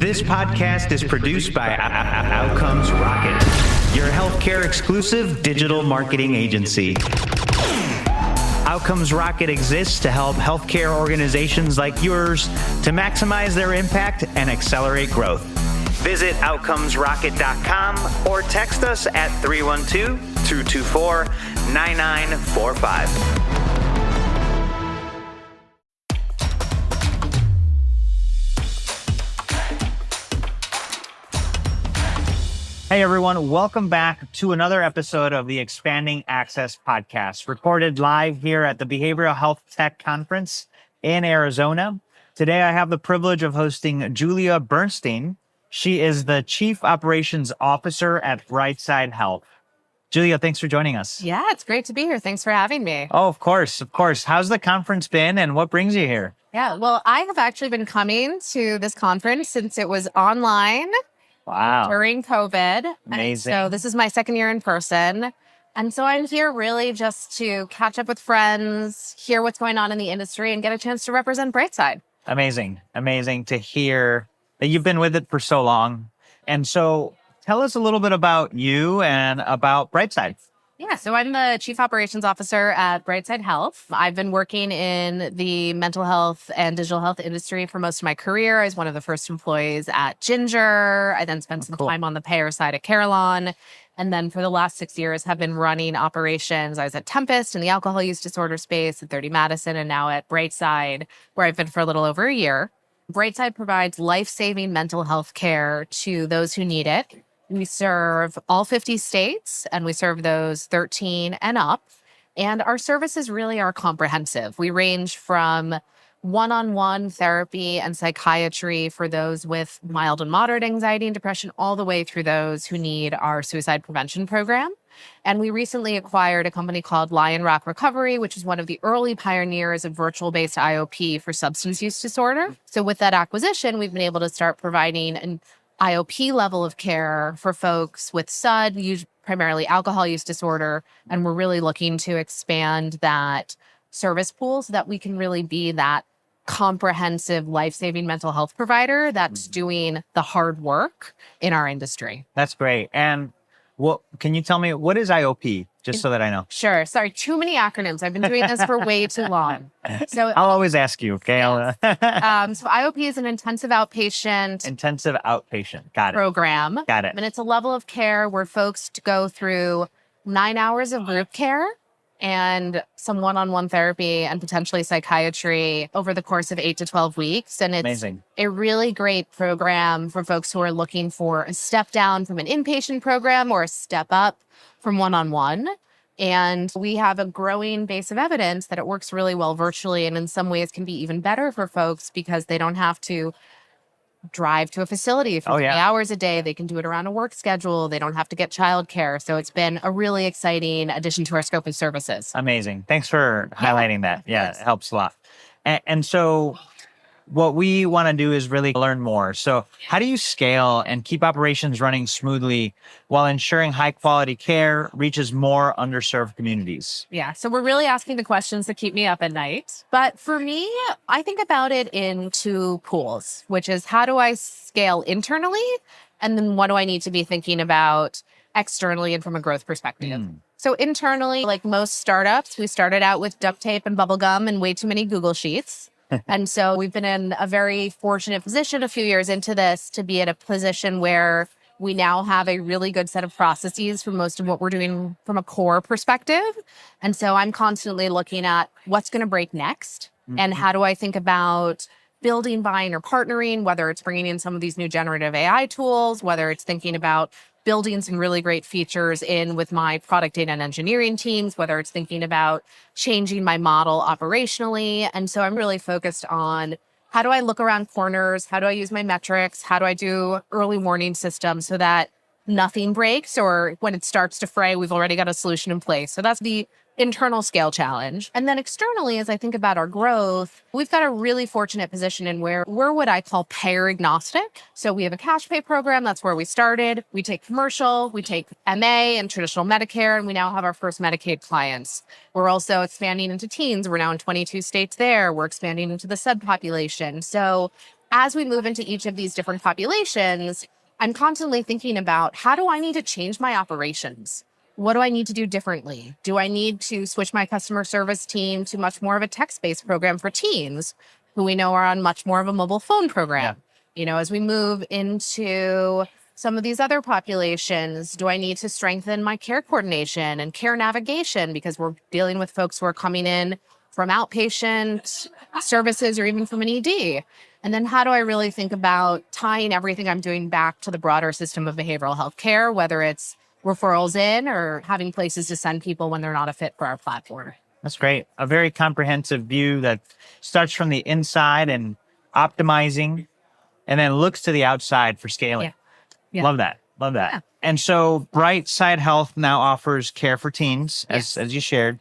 This podcast is produced by Outcomes Rocket, your healthcare exclusive digital marketing agency. Outcomes Rocket exists to help healthcare organizations like yours to maximize their impact and accelerate growth. Visit outcomesrocket.com or text us at 312-224-9945. Hey everyone, welcome back to another episode of the Expanding Access podcast, recorded live here at the Behavioral Health Tech Conference in Arizona. Today I have the privilege of hosting Julia Bernstein. She is the Chief Operations Officer at Brightside Health. Julia, thanks for joining us. Yeah, it's great to be here. Thanks for having me. Oh, of course. How's the conference been and what brings you here? Yeah, well, I have actually been coming to this conference since it was online. Wow. During COVID. Amazing. So this is my second year in person. And so I'm here really just to catch up with friends, hear what's going on in the industry, and get a chance to represent Brightside. Amazing to hear that you've been with it for so long. And so tell us a little bit about you and about Brightside. Yeah, so I'm the Chief Operations Officer at Brightside Health. I've been working in the mental health and digital health industry for most of my career. I was one of the first employees at Ginger. I then spent some time on the payer side at Carillon. And then for the last 6 years have been running operations. I was at Tempest in the alcohol use disorder space, at 30 Madison, and now at Brightside, where I've been for a little over a year. Brightside provides life-saving mental health care to those who need it. We serve all 50 states, and we serve those 13 and up. And our services really are comprehensive. We range from one-on-one therapy and psychiatry for those with mild and moderate anxiety and depression, all the way through those who need our suicide prevention program. And we recently acquired a company called Lion Rock Recovery, which is one of the early pioneers of virtual-based IOP for substance use disorder. So with that acquisition, we've been able to start providing an IOP level of care for folks with SUD, primarily alcohol use disorder. And we're really looking to expand that service pool so that we can really be that comprehensive life-saving mental health provider that's doing the hard work in our industry. That's great. And can you tell me, what is IOP, just so that I know? Sure. Sorry, too many acronyms. I've been doing this for way too long. So I'll always ask you, okay? Yes. So IOP is an intensive outpatient Got it. program. Got it. And it's a level of care where folks go through 9 hours of group care and some one-on-one therapy and potentially psychiatry over the course of 8 to 12 weeks. And it's amazing. A really great program for folks who are looking for a step down from an inpatient program or a step up from one-on-one. And we have a growing base of evidence that it works really well virtually, and in some ways can be even better for folks because they don't have to drive to a facility for 3 hours a day. They can do it around a work schedule. They don't have to get childcare. So it's been a really exciting addition to our scope of services. Amazing. Thanks for highlighting that. Yeah, it helps a lot. And so what we want to do is really learn more. So how do you scale and keep operations running smoothly while ensuring high quality care reaches more underserved communities? Yeah, so we're really asking the questions that keep me up at night. But for me, I think about it in two pools, which is how do I scale internally? And then what do I need to be thinking about externally and from a growth perspective? So internally, like most startups, we started out with duct tape and bubble gum and way too many Google Sheets. And so we've been in a very fortunate position a few years into this to be at a position where we now have a really good set of processes for most of what we're doing from a core perspective. And so I'm constantly looking at what's going to break next and how do I think about building, buying, or partnering, whether it's bringing in some of these new generative AI tools, whether it's thinking about building some really great features in with my product data and engineering teams, whether it's thinking about changing my model operationally. And so I'm really focused on how do I look around corners? How do I use my metrics? How do I do early warning systems so that nothing breaks, or when it starts to fray, we've already got a solution in place. So that's the internal scale challenge. And then externally, as I think about our growth, we've got a really fortunate position in where we're what I call payer agnostic. So we have a cash pay program. That's where we started. We take commercial, we take MA and traditional Medicare, and we now have our first Medicaid clients. We're also expanding into teens. We're now in 22 states there. We're expanding into the SUD population. So as we move into each of these different populations, I'm constantly thinking about, how do I need to change my operations? What do I need to do differently? Do I need to switch my customer service team to much more of a text-based program for teens who we know are on much more of a mobile phone program? As we move into some of these other populations, do I need to strengthen my care coordination and care navigation because we're dealing with folks who are coming in from outpatient services or even from an ED? And then how do I really think about tying everything I'm doing back to the broader system of behavioral health care, whether it's referrals in or having places to send people when they're not a fit for our platform? That's great. A very comprehensive view that starts from the inside and optimizing and then looks to the outside for scaling. Yeah. Love that. Love that. Yeah. And so Brightside Health now offers care for teens, as you shared.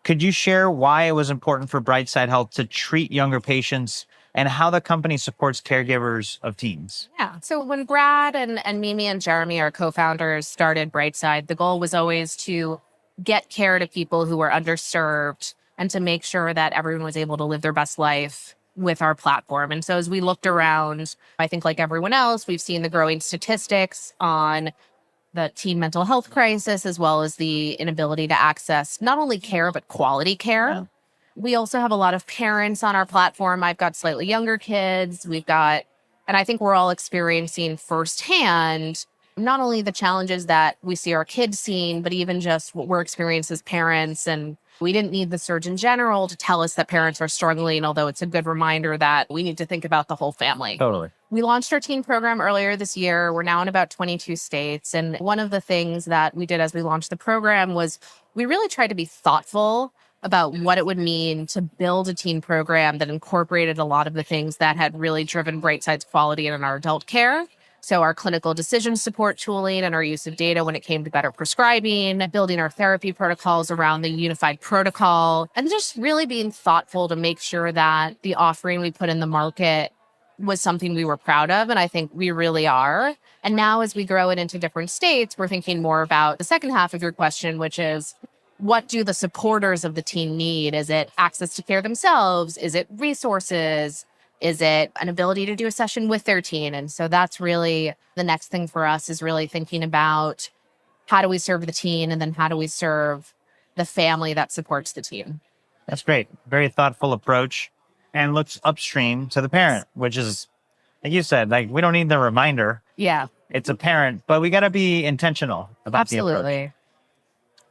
Could you share why it was important for Brightside Health to treat younger patients and how the company supports caregivers of teens? Yeah. So when Brad and Mimi and Jeremy, our co-founders, started Brightside, the goal was always to get care to people who were underserved and to make sure that everyone was able to live their best life with our platform. And so as we looked around, I think like everyone else, we've seen the growing statistics on the teen mental health crisis, as well as the inability to access not only care, but quality care. Yeah. We also have a lot of parents on our platform. I've got slightly younger kids. And I think we're all experiencing firsthand not only the challenges that we see our kids seeing, but even just what we're experiencing as parents. And we didn't need the Surgeon General to tell us that parents are struggling, although it's a good reminder that we need to think about the whole family. Totally. We launched our teen program earlier this year. We're now in about 22 states. And one of the things that we did as we launched the program was we really tried to be thoughtful about what it would mean to build a teen program that incorporated a lot of the things that had really driven Brightside's quality in our adult care. So our clinical decision support tooling and our use of data when it came to better prescribing, building our therapy protocols around the unified protocol, and just really being thoughtful to make sure that the offering we put in the market was something we were proud of. And I think we really are. And now as we grow it into different states, we're thinking more about the second half of your question, which is, what do the supporters of the teen need? Is it access to care themselves? Is it resources? Is it an ability to do a session with their teen? And so that's really the next thing for us, is really thinking about, how do we serve the teen? And then how do we serve the family that supports the teen? That's great. Very thoughtful approach and looks upstream to the parent, which is, like you said, like we don't need the reminder. Yeah, It's a parent, but we got to be intentional about the approach. absolutely.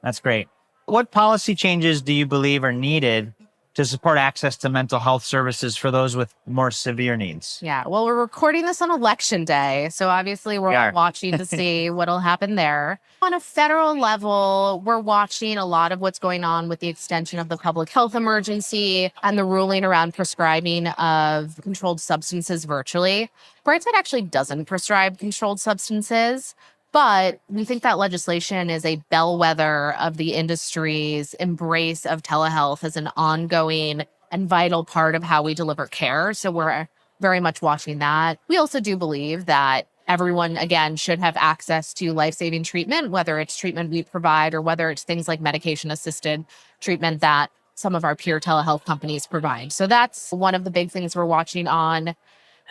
That's great. What policy changes do you believe are needed to support access to mental health services for those with more severe needs? Yeah. Well, we're recording this on election day. So obviously we're We are. all watching to see what'll happen there. On a federal level, we're watching a lot of what's going on with the extension of the public health emergency and the ruling around prescribing of controlled substances virtually. Brightside actually doesn't prescribe controlled substances, but we think that legislation is a bellwether of the industry's embrace of telehealth as an ongoing and vital part of how we deliver care. So we're very much watching that. We also do believe that everyone, again, should have access to life-saving treatment, whether it's treatment we provide or whether it's things like medication-assisted treatment that some of our peer telehealth companies provide. So that's one of the big things we're watching on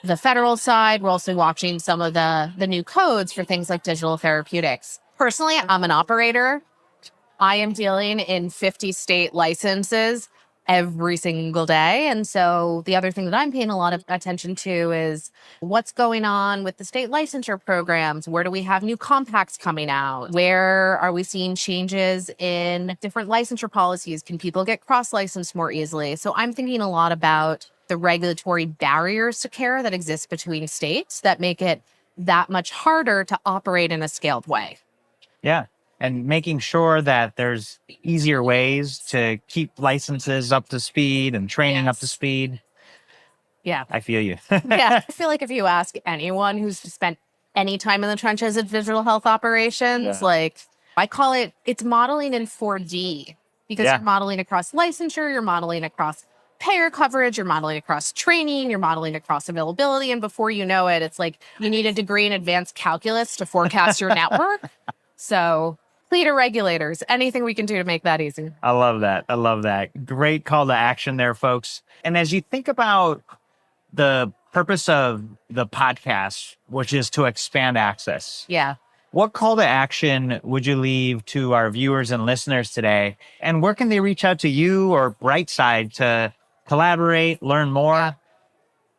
the federal side. We're also watching some of the new codes for things like digital therapeutics. Personally, I'm an operator. I am dealing in 50 state licenses every single day. And so the other thing that I'm paying a lot of attention to is what's going on with the state licensure programs. Where do we have new compacts coming out? Where are we seeing changes in different licensure policies? Can people get cross-licensed more easily? So I'm thinking a lot about the regulatory barriers to care that exist between states that make it that much harder to operate in a scaled way. Yeah. And making sure that there's easier ways to keep licenses up to speed and training up to speed. Yeah. I feel you. Yeah. I feel like if you ask anyone who's spent any time in the trenches of digital health operations, like I call it's modeling in 4D because you're modeling across licensure, you're modeling across payer coverage, you're modeling across training, you're modeling across availability. And before you know it, it's like you need a degree in advanced calculus to forecast your network. So plea to regulators, anything we can do to make that easy. I love that. I love that. Great call to action there, folks. And as you think about the purpose of the podcast, which is to expand access. Yeah. What call to action would you leave to our viewers and listeners today? And where can they reach out to you or Brightside to collaborate, learn more?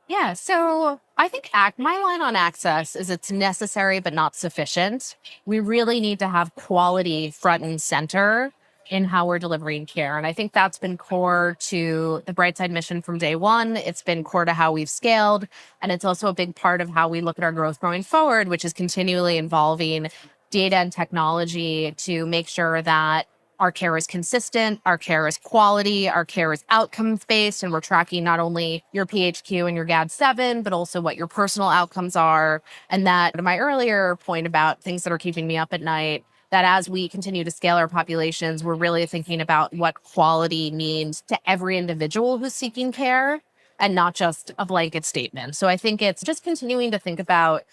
Yeah, so I think my line on access is it's necessary but not sufficient. We really need to have quality front and center in how we're delivering care. And I think that's been core to the Brightside mission from day one. It's been core to how we've scaled. And it's also a big part of how we look at our growth going forward, which is continually involving data and technology to make sure that our care is consistent, our care is quality, our care is outcomes based, and we're tracking not only your PHQ and your GAD-7, but also what your personal outcomes are. And that, to my earlier point about things that are keeping me up at night, that as we continue to scale our populations, we're really thinking about what quality means to every individual who's seeking care and not just a blanket statement. So I think it's just continuing to think about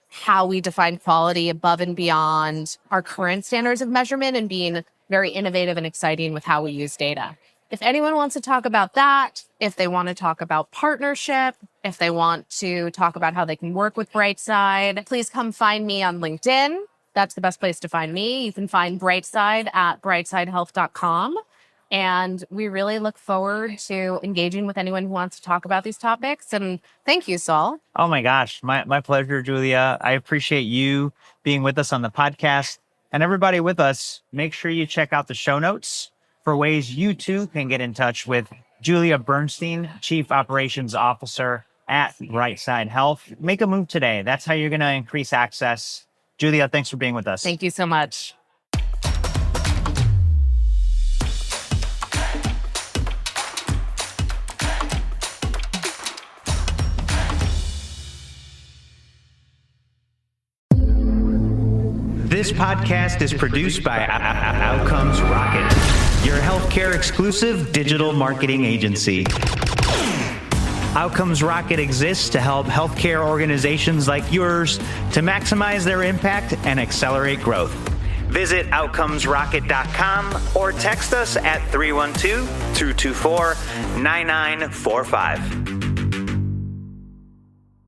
how we define quality above and beyond our current standards of measurement and being very innovative and exciting with how we use data. If anyone wants to talk about that, if they want to talk about partnership, if they want to talk about how they can work with Brightside, please come find me on LinkedIn. That's the best place to find me. You can find Brightside at brightsidehealth.com. And we really look forward to engaging with anyone who wants to talk about these topics. And thank you, Saul. Oh my gosh, my pleasure, Julia. I appreciate you being with us on the podcast. And everybody with us, make sure you check out the show notes for ways you too can get in touch with Julia Bernstein, Chief Operations Officer at Brightside Health. Make a move today. That's how you're going to increase access. Julia, thanks for being with us. Thank you so much. This podcast is produced by Outcomes Rocket, your healthcare exclusive digital marketing agency. Outcomes Rocket exists to help healthcare organizations like yours to maximize their impact and accelerate growth. Visit outcomesrocket.com or text us at 312-224-9945.